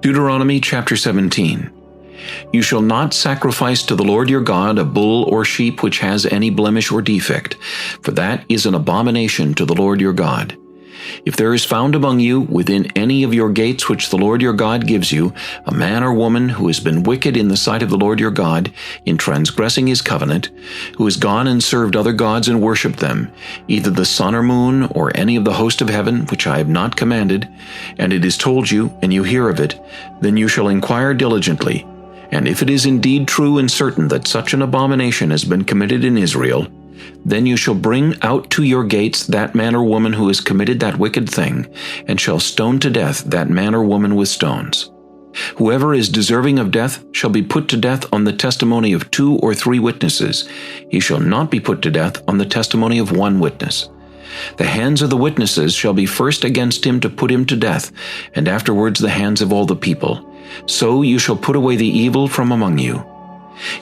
Deuteronomy chapter 17. You shall not sacrifice to the Lord your God a bull or sheep which has any blemish or defect, for that is an abomination to the Lord your God. If there is found among you, within any of your gates which the Lord your God gives you, a man or woman who has been wicked in the sight of the Lord your God, in transgressing his covenant, who has gone and served other gods and worshipped them, either the sun or moon, or any of the host of heaven, which I have not commanded, and it is told you, and you hear of it, then you shall inquire diligently. And if it is indeed true and certain that such an abomination has been committed in Israel, then you shall bring out to your gates that man or woman who has committed that wicked thing, and shall stone to death that man or woman with stones. Whoever is deserving of death shall be put to death on the testimony of 2 or 3 witnesses. He shall not be put to death on the testimony of 1 witness. The hands of the witnesses shall be first against him to put him to death, and afterwards the hands of all the people. So you shall put away the evil from among you.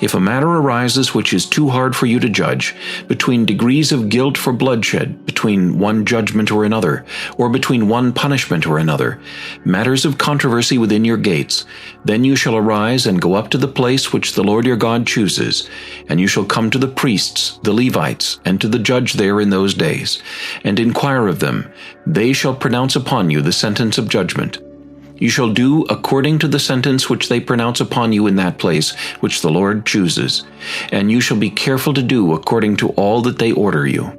If a matter arises which is too hard for you to judge, between degrees of guilt for bloodshed, between one judgment or another, or between one punishment or another, matters of controversy within your gates, then you shall arise and go up to the place which the Lord your God chooses, and you shall come to the priests, the Levites, and to the judge there in those days, and inquire of them. They shall pronounce upon you the sentence of judgment. You shall do according to the sentence which they pronounce upon you in that place which the Lord chooses, and you shall be careful to do according to all that they order you.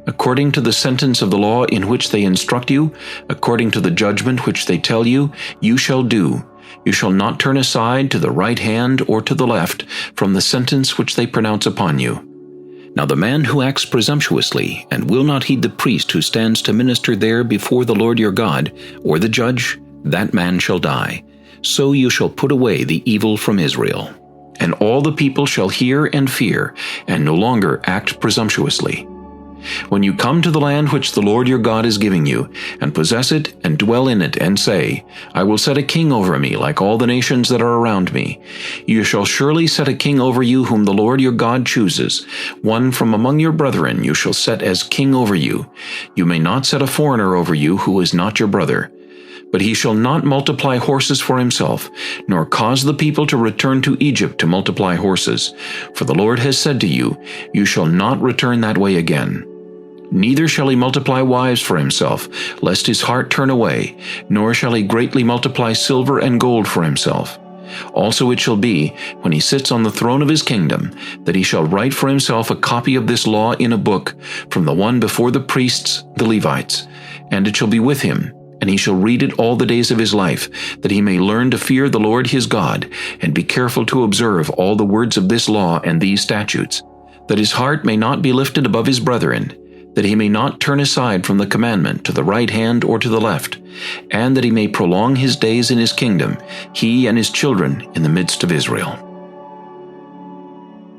According to the sentence of the law in which they instruct you, according to the judgment which they tell you, you shall do. You shall not turn aside to the right hand or to the left from the sentence which they pronounce upon you. Now the man who acts presumptuously, and will not heed the priest who stands to minister there before the Lord your God, or the judge, that man shall die. So you shall put away the evil from Israel. And all the people shall hear and fear, and no longer act presumptuously. When you come to the land which the Lord your God is giving you, and possess it, and dwell in it, and say, I will set a king over me, like all the nations that are around me, you shall surely set a king over you whom the Lord your God chooses. One from among your brethren you shall set as king over you. You may not set a foreigner over you who is not your brother. But he shall not multiply horses for himself, nor cause the people to return to Egypt to multiply horses. For the Lord has said to you, you shall not return that way again. Neither shall he multiply wives for himself, lest his heart turn away, nor shall he greatly multiply silver and gold for himself. Also it shall be, when he sits on the throne of his kingdom, that he shall write for himself a copy of this law in a book, from the one before the priests, the Levites, and it shall be with him, and he shall read it all the days of his life, that he may learn to fear the Lord his God, and be careful to observe all the words of this law and these statutes, that his heart may not be lifted above his brethren, that he may not turn aside from the commandment to the right hand or to the left, and that he may prolong his days in his kingdom, he and his children in the midst of Israel.